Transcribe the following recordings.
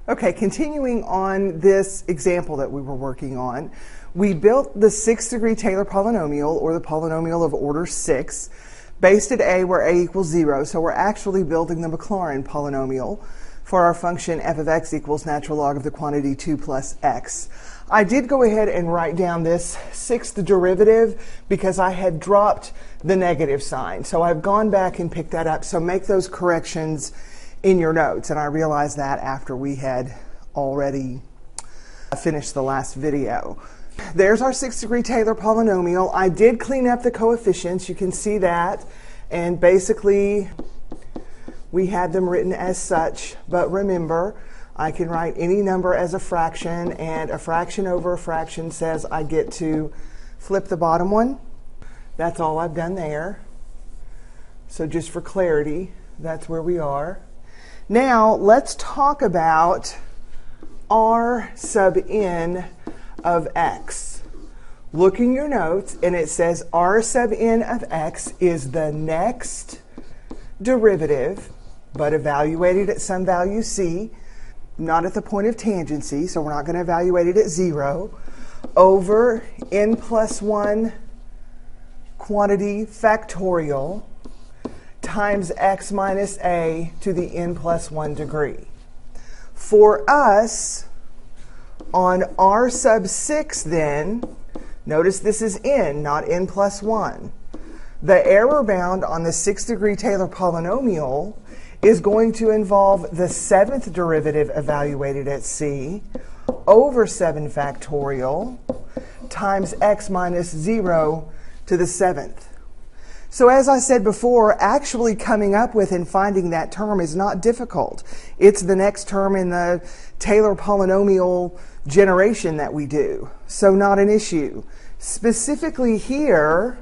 Okay, continuing on this example that we were working on, we built the 6th-degree Taylor polynomial, or the polynomial of order 6, based at a where a equals 0. So we're actually building the Maclaurin polynomial for our function f of x equals natural log of the quantity 2 plus x. I did go ahead and write down this 6th derivative because I had dropped the negative sign. So I've gone back and picked that up. So make those corrections in your notes. And I realized that after we had already finished the last video. There's our 6th-degree Taylor polynomial. I did clean up the coefficients. You can see that. And basically, we had them written as such. But remember, I can write any number as a fraction, and a fraction over a fraction says I get to flip the bottom one. That's all I've done there. So just for clarity, that's where we are. Now, let's talk about r sub n of x. Look in your notes, and it says r sub n of x is the next derivative, but evaluated at some value c, not at the point of tangency, so we're not going to evaluate it at 0, over n plus 1 quantity factorial times x minus a to the n plus 1 degree. For us, on r sub 6 then, notice this is n, not n plus 1. The error bound on the 6th-degree Taylor polynomial is going to involve the 7th derivative evaluated at c over 7 factorial times x minus 0 to the 7th. So as I said before, actually coming up with and finding that term is not difficult. It's the next term in the Taylor polynomial generation that we do. So not an issue. Specifically here,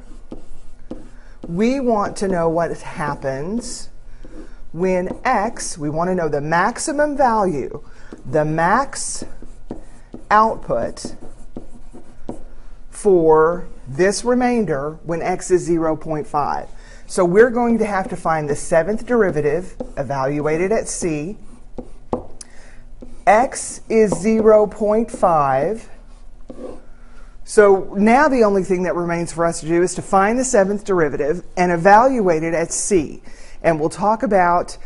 we want to know what happens when x, we want to know the maximum value, the max output for this remainder when x is 0.5. So we're going to have to find the 7th derivative evaluated at c. X is 0.5. So now the only thing that remains for us to do is to find the 7th derivative and evaluate it at c. And we'll talk about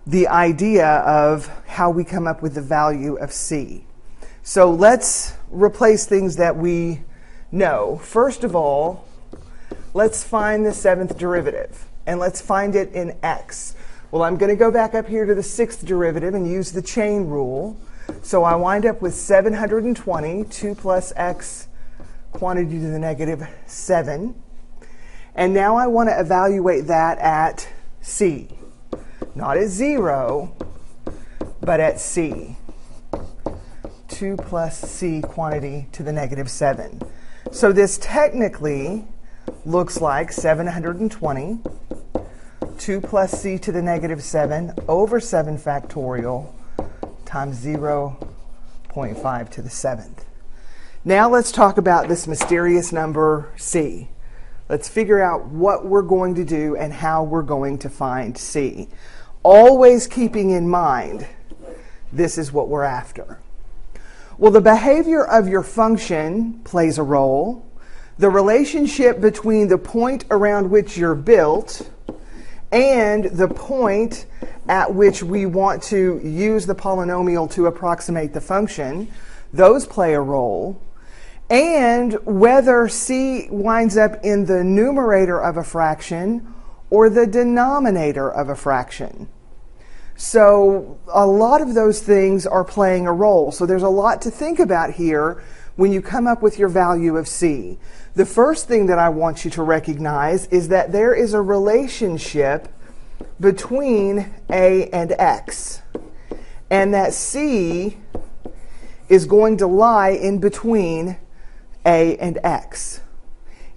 the idea of how we come up with the value of c. So let's replace things that we know. First of all, let's find the 7th derivative, and let's find it in x. Well, I'm going to go back up here to the 6th derivative and use the chain rule. So I wind up with 720, 2 plus x quantity to the negative 7. And now I want to evaluate that at c. Not at 0, but at c. 2 plus c quantity to the negative 7. So this technically looks like 720, 2 plus c to the negative 7 over 7 factorial times 0.5 to the 7th. Now let's talk about this mysterious number c. Let's figure out what we're going to do and how we're going to find c. Always keeping in mind, this is what we're after. Well, the behavior of your function plays a role. The relationship between the point around which you're built and the point at which we want to use the polynomial to approximate the function, those play a role. And whether c winds up in the numerator of a fraction or the denominator of a fraction. So a lot of those things are playing a role. So there's a lot to think about here when you come up with your value of c. The first thing that I want you to recognize is that there is a relationship between a and x, and that c is going to lie in between a and x.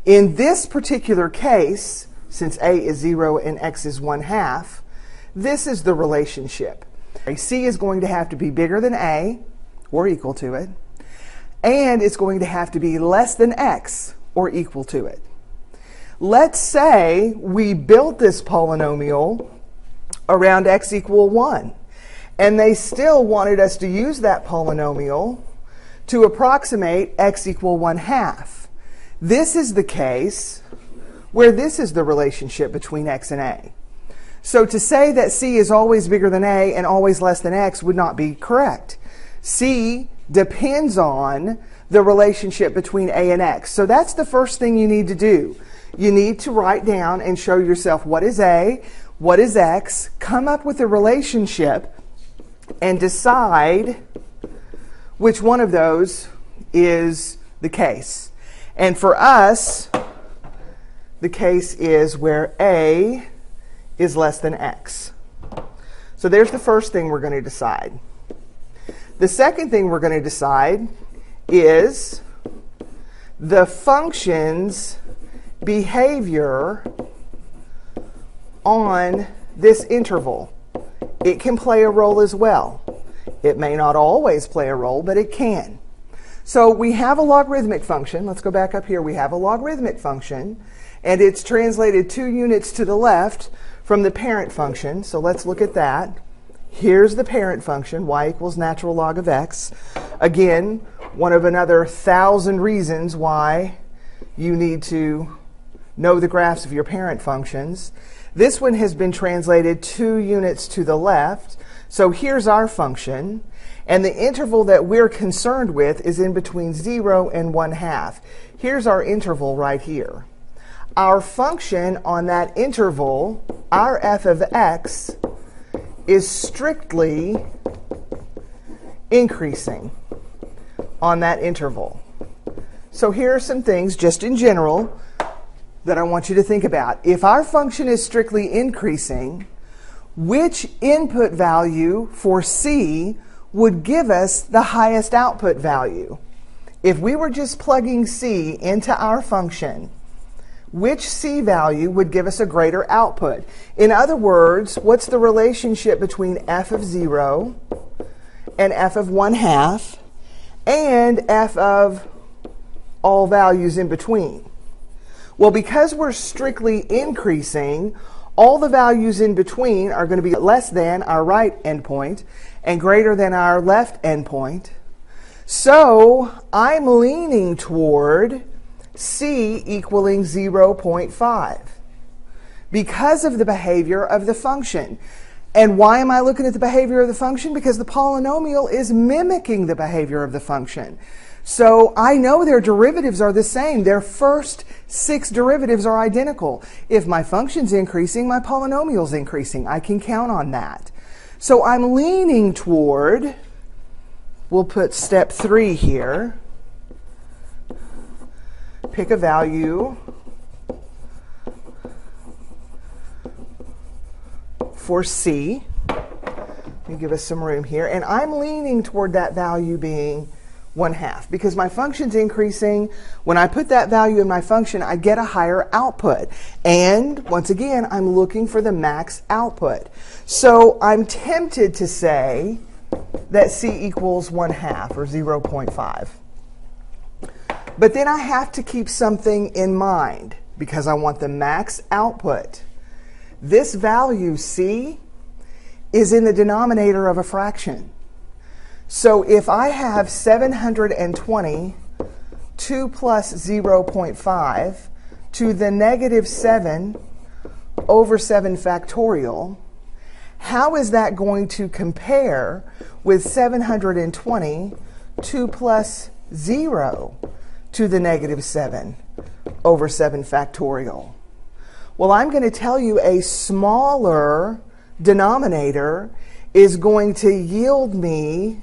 In this particular case, since a is 0 and x is 1/2, this is the relationship. C is going to have to be bigger than a, or equal to it, and it's going to have to be less than x, or equal to it. Let's say we built this polynomial around x equal 1, And they still wanted us to use that polynomial to approximate x equal 1/2. This is the case where this is the relationship between x and a. So to say that c is always bigger than a and always less than x would not be correct. C depends on the relationship between a and x. So that's the first thing you need to do. You need to write down and show yourself what is a, what is x, come up with a relationship, and decide which one of those is the case. And for us, the case is where a is less than x. So there's the first thing we're going to decide. The second thing we're going to decide is the function's behavior on this interval. It can play a role as well. It may not always play a role, but it can. So we have a logarithmic function. Let's go back up here. We have a logarithmic function, and it's translated 2 units to the left from the parent function. So let's look at that. Here's the parent function, y equals natural log of x. Again, one of another 1,000 reasons why you need to know the graphs of your parent functions. This one has been translated 2 units to the left. So here's our function. And the interval that we're concerned with is in between 0 and 1/2. Here's our interval right here. Our function on that interval, our f of x, is strictly increasing on that interval. So here are some things just in general that I want you to think about. If our function is strictly increasing, which input value for c would give us the highest output value? If we were just plugging c into our function, which c value would give us a greater output? In other words, what's the relationship between f of 0 and f of 1/2 and f of all values in between? Well, because we're strictly increasing, all the values in between are going to be less than our right endpoint and greater than our left endpoint. So I'm leaning toward c equaling 0.5 because of the behavior of the function. And why am I looking at the behavior of the function? Because the polynomial is mimicking the behavior of the function. So I know their derivatives are the same. Their first 6 derivatives are identical. If my function's increasing, my polynomial's increasing. I can count on that. So I'm leaning toward, we'll put step 3 here. Pick a value for c. Let me give us some room here. And I'm leaning toward that value being 1/2 because my function's increasing. When I put that value in my function, I get a higher output. And once again, I'm looking for the max output. So I'm tempted to say that c equals 1/2 or 0.5. But then I have to keep something in mind because I want the max output. This value c is in the denominator of a fraction. So if I have 720, 2 plus 0.5 to the negative 7 over 7 factorial, how is that going to compare with 720, 2 plus 0 to the negative 7 over 7 factorial? Well, I'm going to tell you a smaller denominator is going to yield me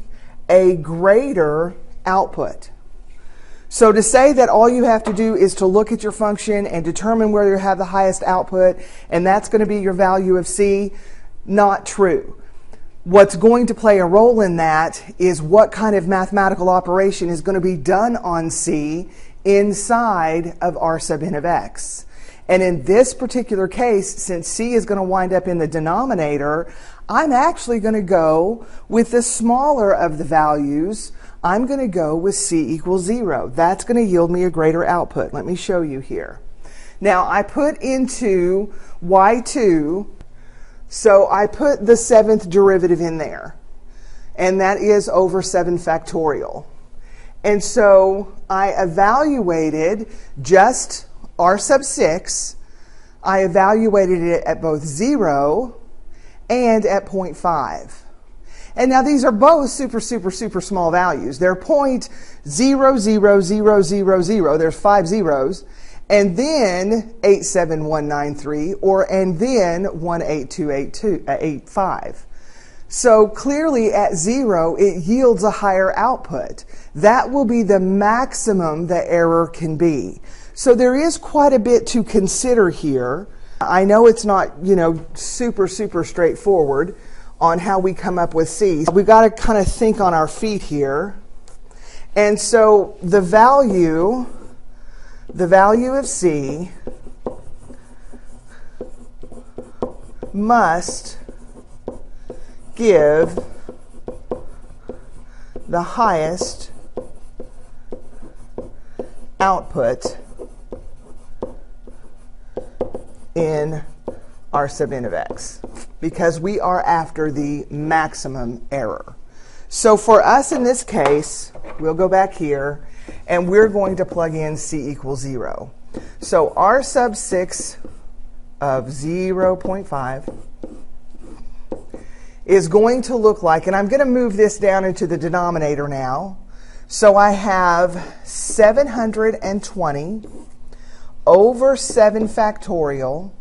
a greater output. So to say that all you have to do is to look at your function and determine where you have the highest output, and that's going to be your value of c, not true. What's going to play a role in that is what kind of mathematical operation is going to be done on c inside of r sub n of x. And in this particular case, since c is going to wind up in the denominator, I'm actually going to go with the smaller of the values. I'm going to go with c equals 0. That's going to yield me a greater output. Let me show you here. Now, I put into y2, so I put the 7th derivative in there. and that is over 7 factorial. And so I evaluated just r sub 6. I evaluated it at both 0 and at 0.5. And now these are both super small values. They're 0.00000. There's 5 zeros. And then 87193, and then 18285. So clearly at 0, it yields a higher output. That will be the maximum the error can be. So there is quite a bit to consider here. I know it's not, super straightforward on how we come up with C. We've got to kind of think on our feet here. And so the value of C must give the highest output in r sub n of x, because we are after the maximum error. So for us in this case, we'll go back here, and we're going to plug in C equals 0. So r sub 6 of 0.5 is going to look like, and I'm going to move this down into the denominator now. So I have 720 over 7 factorial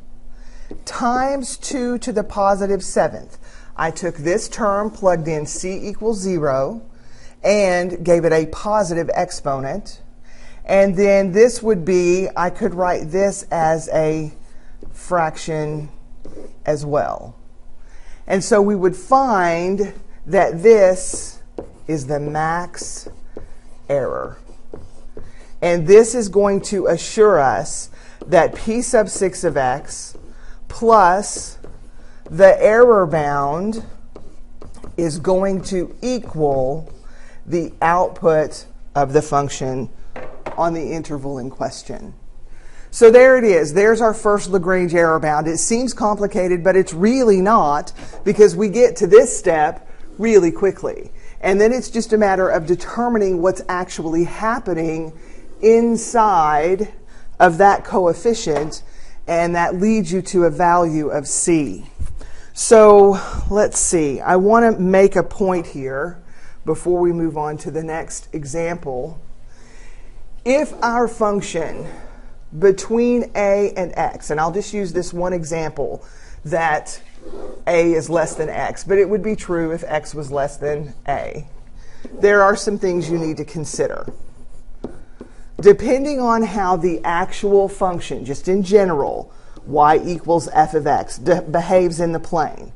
times 2 to the positive 7th. I took this term, plugged in C equals 0, and gave it a positive exponent. And then this would be, I could write this as a fraction as well. And so we would find that this is the max error. And this is going to assure us that P sub 6 of x plus the error bound is going to equal the output of the function on the interval in question. So there it is. There's our first Lagrange error bound. It seems complicated, but it's really not, because we get to this step really quickly. And then it's just a matter of determining what's actually happening inside of that coefficient, and that leads you to a value of C. So let's see. I want to make a point here before we move on to the next example. If our function between a and x, and I'll just use this one example that a is less than x, but it would be true if x was less than a. There are some things you need to consider. Depending on how the actual function, just in general, y equals f of x, behaves in the plane.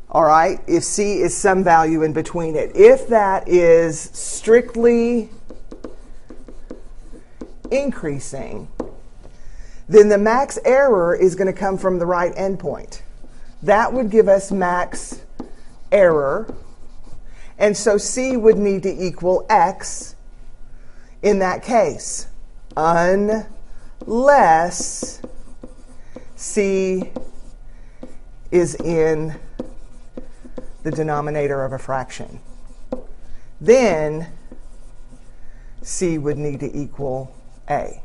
All right, if c is some value in between it, if that is strictly increasing, then the max error is going to come from the right endpoint. That would give us max error. And so C would need to equal x in that case, unless C is in the denominator of a fraction. Then C would need to equal A.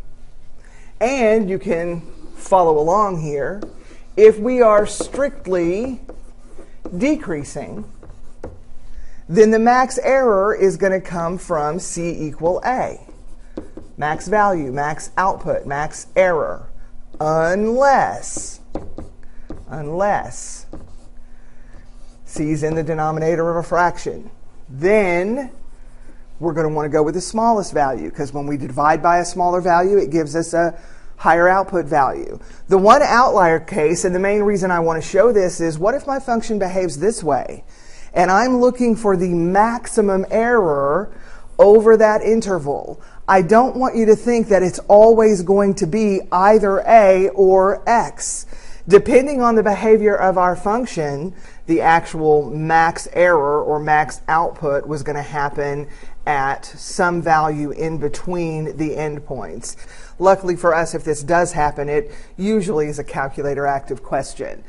And you can follow along here. If we are strictly decreasing, then the max error is going to come from C equal A. Max value, max output, max error, unless C is in the denominator of a fraction. Then we're going to want to go with the smallest value, because when we divide by a smaller value, it gives us a higher output value. The one outlier case, and the main reason I want to show this, is what if my function behaves this way? And I'm looking for the maximum error over that interval. I don't want you to think that it's always going to be either A or X. Depending on the behavior of our function, the actual max error or max output was going to happen at some value in between the endpoints. Luckily for us, if this does happen, it usually is a calculator active question.